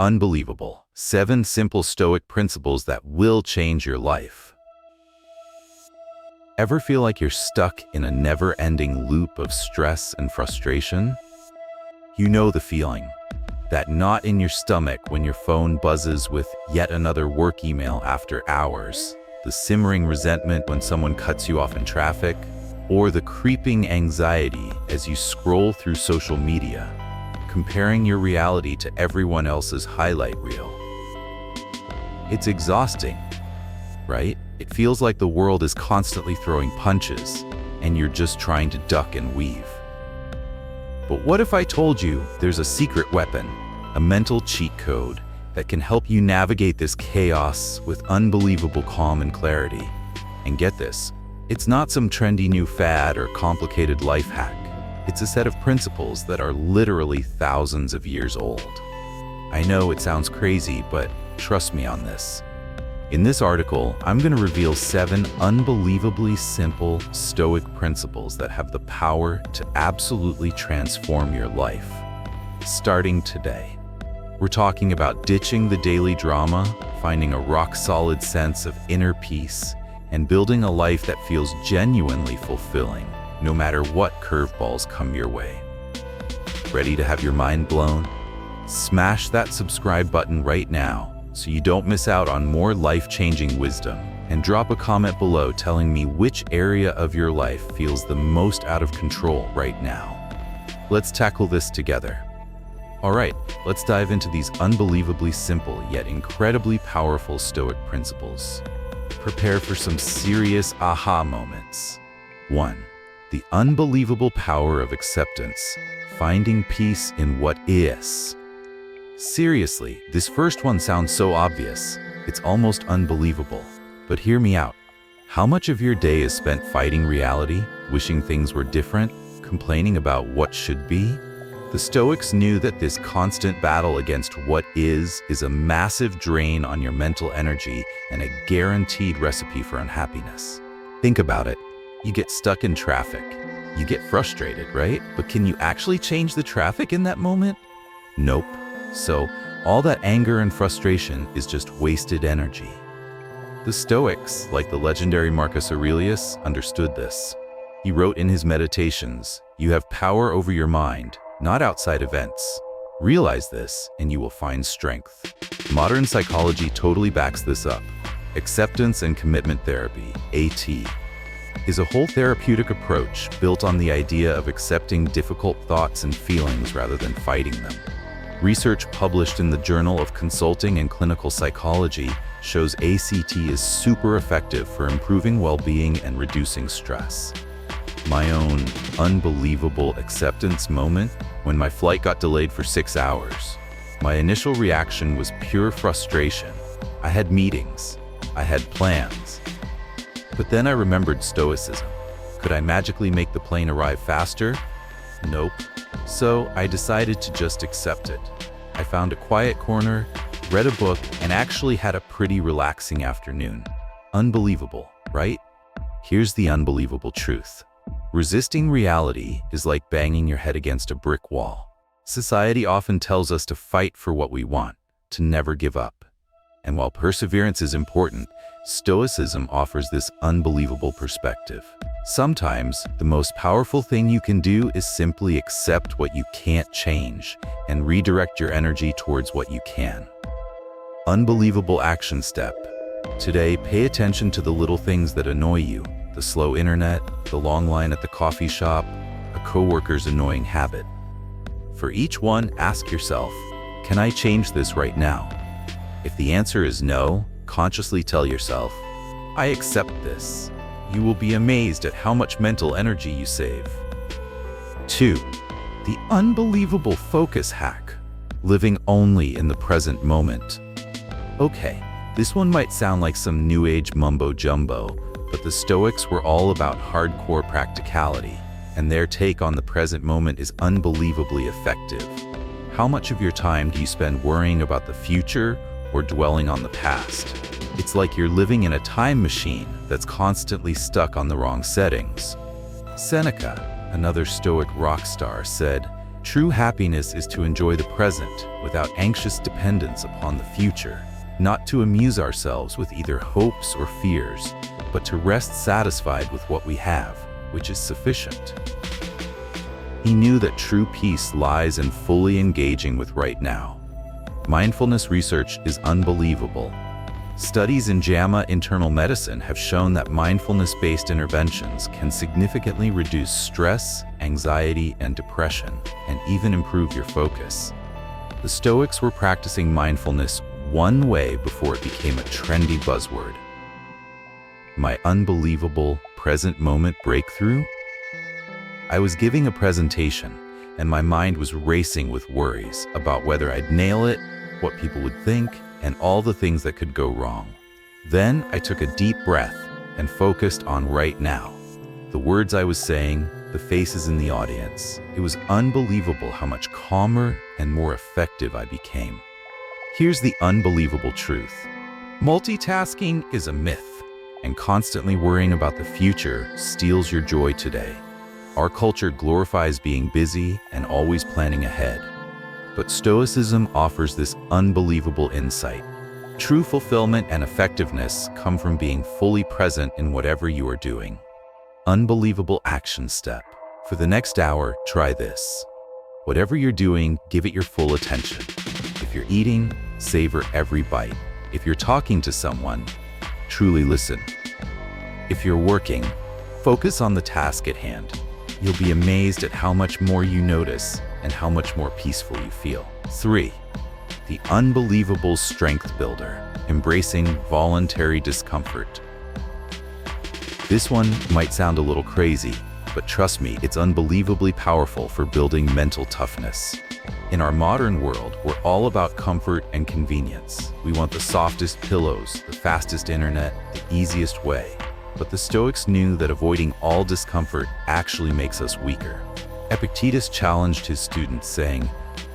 Unbelievable. 7 simple Stoic principles that will change your life. Ever feel like you're stuck in a never-ending loop of stress and frustration? You know the feeling. That knot in your stomach when your phone buzzes with yet another work email after hours, the simmering resentment when someone cuts you off in traffic, or the creeping anxiety as you scroll through social media, comparing your reality to everyone else's highlight reel. It's exhausting, right? It feels like the world is constantly throwing punches, and you're just trying to duck and weave. But what if I told you there's a secret weapon, a mental cheat code that can help you navigate this chaos with unbelievable calm and clarity? And get this, it's not some trendy new fad or complicated life hack. It's a set of principles that are literally thousands of years old. I know it sounds crazy, but trust me on this. In this article, I'm going to reveal 7 unbelievably simple Stoic principles that have the power to absolutely transform your life. Starting today, we're talking about ditching the daily drama, finding a rock-solid sense of inner peace, and building a life that feels genuinely fulfilling, no matter what curveballs come your way. Ready to have your mind blown? Smash that subscribe button right now so you don't miss out on more life-changing wisdom, and drop a comment below telling me which area of your life feels the most out of control right now. Let's tackle this together. Alright, let's dive into these unbelievably simple yet incredibly powerful Stoic principles. Prepare for some serious aha moments. 1. The unbelievable power of acceptance, finding peace in what is. Seriously, this first one sounds so obvious, it's almost unbelievable. But hear me out. How much of your day is spent fighting reality, wishing things were different, complaining about what should be? The Stoics knew that this constant battle against what is a massive drain on your mental energy and a guaranteed recipe for unhappiness. Think about it. You get stuck in traffic. You get frustrated, right? But can you actually change the traffic in that moment? Nope. So, all that anger and frustration is just wasted energy. The Stoics, like the legendary Marcus Aurelius, understood this. He wrote in his Meditations, "You have power over your mind, not outside events. Realize this, and you will find strength." Modern psychology totally backs this up. Acceptance and commitment therapy, AT, is a whole therapeutic approach built on the idea of accepting difficult thoughts and feelings rather than fighting them. Research published in the Journal of Consulting and Clinical Psychology shows ACT is super effective for improving well-being and reducing stress. My own unbelievable acceptance moment when my flight got delayed for 6 hours. My initial reaction was pure frustration. I had meetings. I had plans. But then I remembered Stoicism. Could I magically make the plane arrive faster? Nope. So I decided to just accept it. I found a quiet corner, read a book, and actually had a pretty relaxing afternoon. Unbelievable, right? Here's the unbelievable truth. Resisting reality is like banging your head against a brick wall. Society often tells us to fight for what we want, to never give up. And while perseverance is important, Stoicism offers this unbelievable perspective. Sometimes, the most powerful thing you can do is simply accept what you can't change and redirect your energy towards what you can. Unbelievable action step. Today, pay attention to the little things that annoy you. The slow internet, the long line at the coffee shop, a coworker's annoying habit. For each one, ask yourself, can I change this right now? If the answer is no, consciously tell yourself, I accept this. You will be amazed at how much mental energy you save. 2. The unbelievable focus hack, living only in the present moment. Okay, this one might sound like some new age mumbo-jumbo, but the Stoics were all about hardcore practicality, and their take on the present moment is unbelievably effective. How much of your time do you spend worrying about the future or dwelling on the past? It's like you're living in a time machine that's constantly stuck on the wrong settings. Seneca, another Stoic rock star, said, True happiness is to enjoy the present without anxious dependence upon the future, not to amuse ourselves with either hopes or fears, but to rest satisfied with what we have, which is sufficient. He knew that true peace lies in fully engaging with right now. Mindfulness research is unbelievable. Studies in JAMA Internal Medicine have shown that mindfulness-based interventions can significantly reduce stress, anxiety, and depression, and even improve your focus. The Stoics were practicing mindfulness one way before it became a trendy buzzword. My unbelievable present moment breakthrough? I was giving a presentation, and my mind was racing with worries about whether I'd nail it, what people would think, and all the things that could go wrong. Then I took a deep breath and focused on right now. The words I was saying, the faces in the audience. It was unbelievable how much calmer and more effective I became. Here's the unbelievable truth. Multitasking is a myth, and constantly worrying about the future steals your joy today. Our culture glorifies being busy and always planning ahead. But Stoicism offers this unbelievable insight. True fulfillment and effectiveness come from being fully present in whatever you are doing. Unbelievable action step. For the next hour, try this. Whatever you're doing, give it your full attention. If you're eating, savor every bite. If you're talking to someone, truly listen. If you're working, focus on the task at hand. You'll be amazed at how much more you notice and how much more peaceful you feel. 3. The unbelievable strength builder, embracing voluntary discomfort. This one might sound a little crazy, but trust me, it's unbelievably powerful for building mental toughness. In our modern world, we're all about comfort and convenience. We want the softest pillows, the fastest internet, the easiest way. But the Stoics knew that avoiding all discomfort actually makes us weaker. Epictetus challenged his students, saying,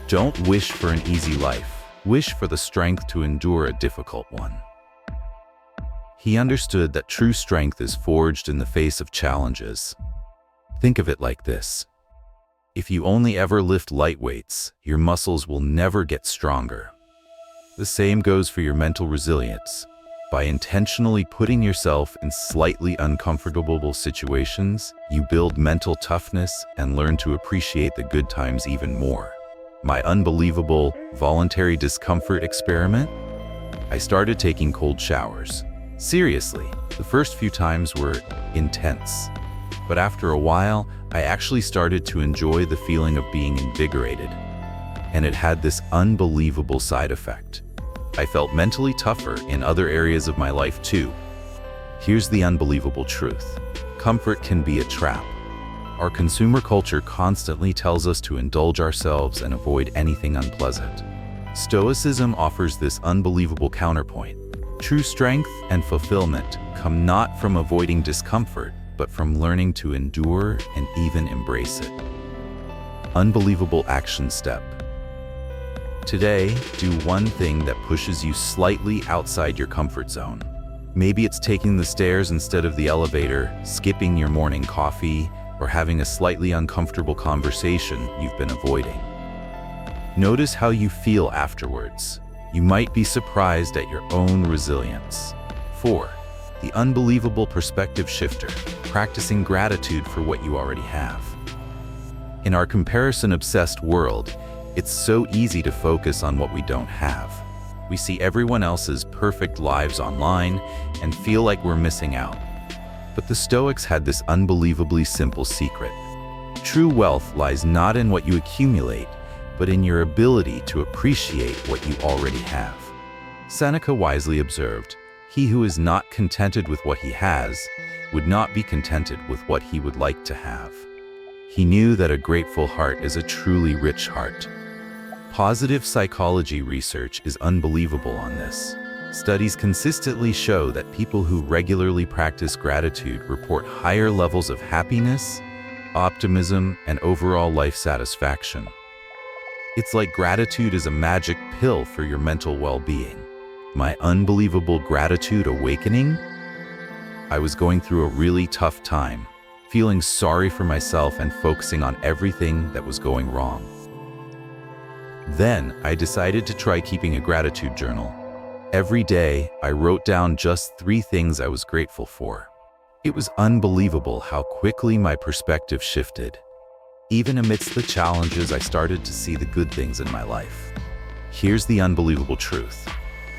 "Don't wish for an easy life. Wish for the strength to endure a difficult one." He understood that true strength is forged in the face of challenges. Think of it like this. If you only ever lift light weights, your muscles will never get stronger. The same goes for your mental resilience. By intentionally putting yourself in slightly uncomfortable situations, you build mental toughness and learn to appreciate the good times even more. My unbelievable voluntary discomfort experiment? I started taking cold showers. Seriously, the first few times were intense. But after a while, I actually started to enjoy the feeling of being invigorated. And it had this unbelievable side effect. I felt mentally tougher in other areas of my life too. Here's the unbelievable truth. Comfort can be a trap. Our consumer culture constantly tells us to indulge ourselves and avoid anything unpleasant. Stoicism offers this unbelievable counterpoint. True strength and fulfillment come not from avoiding discomfort, but from learning to endure and even embrace it. Unbelievable action step. Today, do one thing that pushes you slightly outside your comfort zone. Maybe it's taking the stairs instead of the elevator, skipping your morning coffee, or having a slightly uncomfortable conversation you've been avoiding. Notice how you feel afterwards. You might be surprised at your own resilience. 4. The unbelievable perspective shifter, practicing gratitude for what you already have. In our comparison-obsessed world, it's so easy to focus on what we don't have. We see everyone else's perfect lives online and feel like we're missing out. But the Stoics had this unbelievably simple secret. True wealth lies not in what you accumulate, but in your ability to appreciate what you already have. Seneca wisely observed, "He who is not contented with what he has would not be contented with what he would like to have." He knew that a grateful heart is a truly rich heart. Positive psychology research is unbelievable on this. Studies consistently show that people who regularly practice gratitude report higher levels of happiness, optimism, and overall life satisfaction. It's like gratitude is a magic pill for your mental well-being. My unbelievable gratitude awakening? I was going through a really tough time, feeling sorry for myself and focusing on everything that was going wrong. Then I decided to try keeping a gratitude journal. Every day, I wrote down just 3 things I was grateful for. It was unbelievable how quickly my perspective shifted. Even amidst the challenges, I started to see the good things in my life. Here's the unbelievable truth.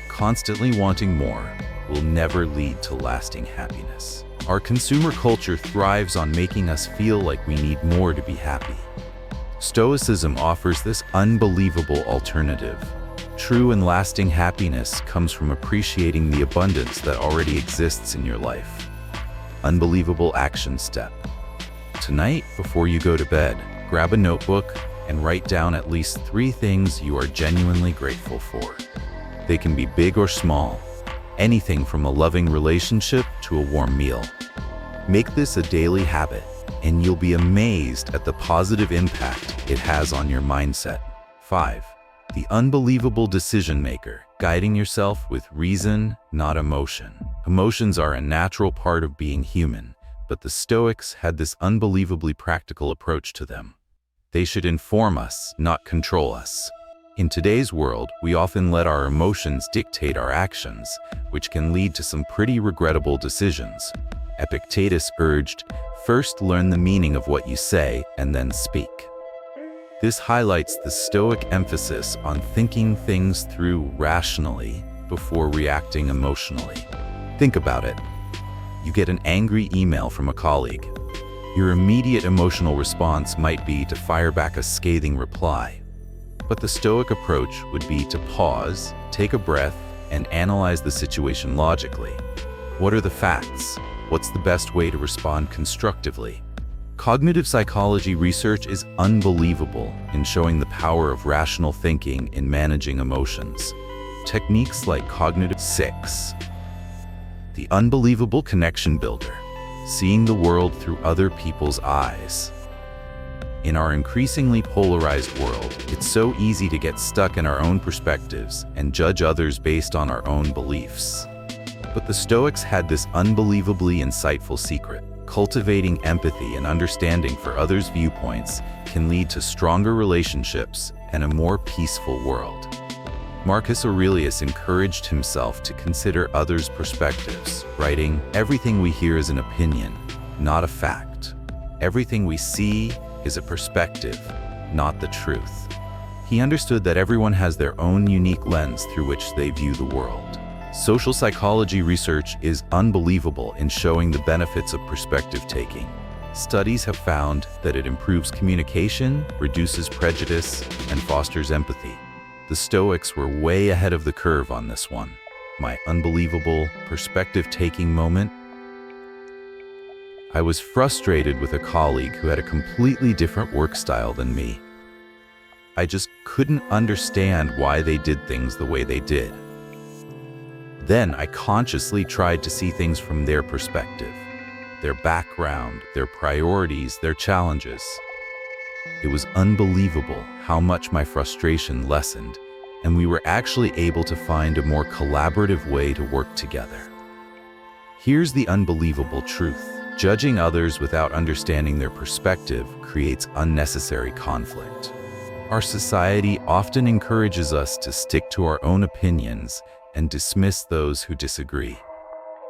Constantly wanting more will never lead to lasting happiness. Our consumer culture thrives on making us feel like we need more to be happy. Stoicism offers this unbelievable alternative. True and lasting happiness comes from appreciating the abundance that already exists in your life. Unbelievable action step. Tonight, before you go to bed, grab a notebook and write down at least 3 things you are genuinely grateful for. They can be big or small, anything from a loving relationship to a warm meal. Make this a daily habit, and you'll be amazed at the positive impact it has on your mindset. 5. The unbelievable decision maker, guiding yourself with reason, not emotion. Emotions are a natural part of being human, but the Stoics had this unbelievably practical approach to them. They should inform us, not control us. In today's world, we often let our emotions dictate our actions, which can lead to some pretty regrettable decisions. Epictetus urged, first learn the meaning of what you say and then speak. This highlights the Stoic emphasis on thinking things through rationally before reacting emotionally. Think about it. You get an angry email from a colleague. Your immediate emotional response might be to fire back a scathing reply. But the Stoic approach would be to pause, take a breath, and analyze the situation logically. What are the facts? What's the best way to respond constructively? Cognitive psychology research is unbelievable in showing the power of rational thinking in managing emotions. Techniques like Cognitive 6. The unbelievable connection builder, seeing the world through other people's eyes. In our increasingly polarized world, it's so easy to get stuck in our own perspectives and judge others based on our own beliefs. But the Stoics had this unbelievably insightful secret. Cultivating empathy and understanding for others' viewpoints can lead to stronger relationships and a more peaceful world. Marcus Aurelius encouraged himself to consider others' perspectives, writing, "Everything we hear is an opinion, not a fact. Everything we see is a perspective, not the truth." He understood that everyone has their own unique lens through which they view the world. Social psychology research is unbelievable in showing the benefits of perspective taking. Studies have found that it improves communication, reduces prejudice, and fosters empathy. The Stoics were way ahead of the curve on this one. My unbelievable perspective-taking moment. I was frustrated with a colleague who had a completely different work style than me. I just couldn't understand why they did things the way they did. Then I consciously tried to see things from their perspective, their background, their priorities, their challenges. It was unbelievable how much my frustration lessened, and we were actually able to find a more collaborative way to work together. Here's the unbelievable truth. Judging others without understanding their perspective creates unnecessary conflict. Our society often encourages us to stick to our own opinions and dismiss those who disagree.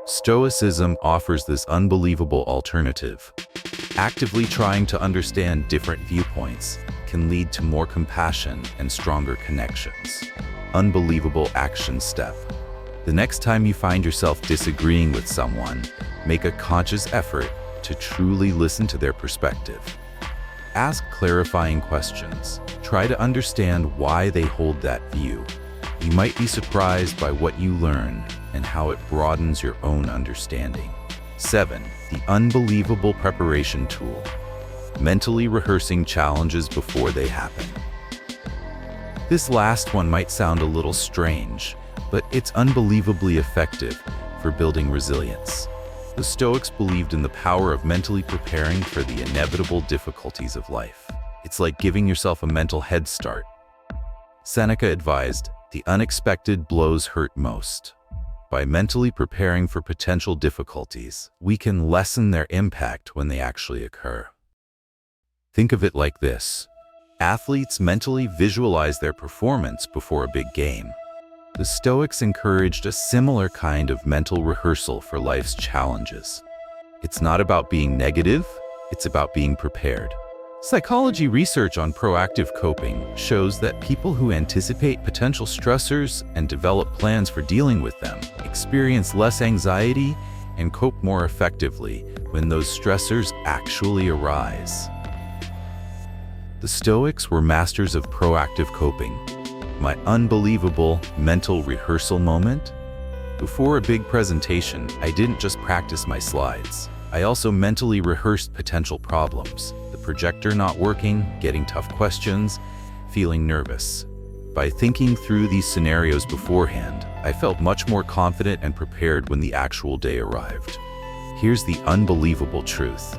Stoicism offers this unbelievable alternative. Actively trying to understand different viewpoints can lead to more compassion and stronger connections. Unbelievable action step. The next time you find yourself disagreeing with someone, make a conscious effort to truly listen to their perspective. Ask clarifying questions. Try to understand why they hold that view. You might be surprised by what you learn and how it broadens your own understanding. 7. The unbelievable preparation tool. Mentally rehearsing challenges before they happen. This last one might sound a little strange, but it's unbelievably effective for building resilience. The Stoics believed in the power of mentally preparing for the inevitable difficulties of life. It's like giving yourself a mental head start. Seneca advised, "The unexpected blows hurt most." By mentally preparing for potential difficulties, we can lessen their impact when they actually occur. Think of it like this. Athletes mentally visualize their performance before a big game. The Stoics encouraged a similar kind of mental rehearsal for life's challenges. It's not about being negative, it's about being prepared. Psychology research on proactive coping shows that people who anticipate potential stressors and develop plans for dealing with them experience less anxiety and cope more effectively when those stressors actually arise. The Stoics were masters of proactive coping. My unbelievable mental rehearsal moment? Before a big presentation, I didn't just practice my slides. I also mentally rehearsed potential problems. The projector not working, getting tough questions, feeling nervous. By thinking through these scenarios beforehand, I felt much more confident and prepared when the actual day arrived. Here's the unbelievable truth.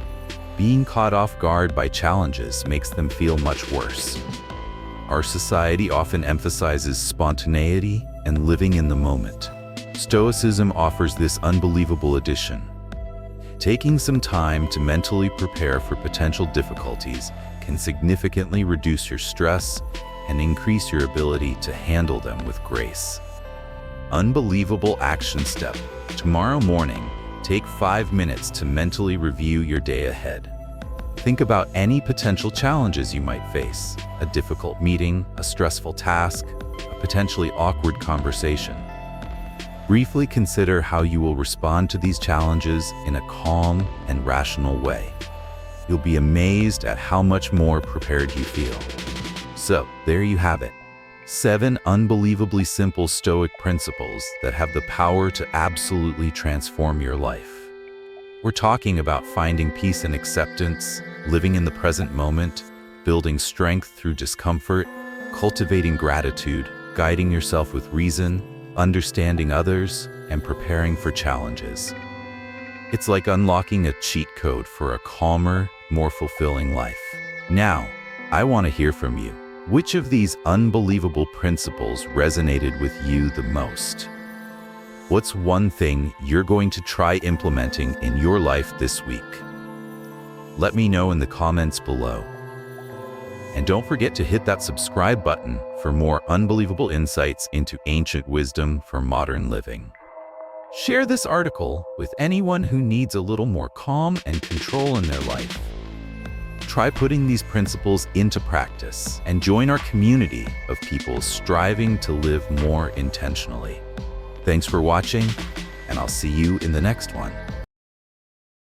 Being caught off guard by challenges makes them feel much worse. Our society often emphasizes spontaneity and living in the moment. Stoicism offers this unbelievable addition. Taking some time to mentally prepare for potential difficulties can significantly reduce your stress and increase your ability to handle them with grace. Unbelievable action step. Tomorrow morning, take 5 minutes to mentally review your day ahead. Think about any potential challenges you might face: a difficult meeting, a stressful task, a potentially awkward conversation. Briefly consider how you will respond to these challenges in a calm and rational way. You'll be amazed at how much more prepared you feel. So, there you have it. 7 unbelievably simple Stoic principles that have the power to absolutely transform your life. We're talking about finding peace and acceptance, living in the present moment, building strength through discomfort, cultivating gratitude, guiding yourself with reason, understanding others, and preparing for challenges. It's like unlocking a cheat code for a calmer, more fulfilling life. Now, I want to hear from you. Which of these unbelievable principles resonated with you the most? What's one thing you're going to try implementing in your life this week? Let me know in the comments below. And don't forget to hit that subscribe button for more unbelievable insights into ancient wisdom for modern living. Share this article with anyone who needs a little more calm and control in their life. Try putting these principles into practice and join our community of people striving to live more intentionally. Thanks for watching, and I'll see you in the next one.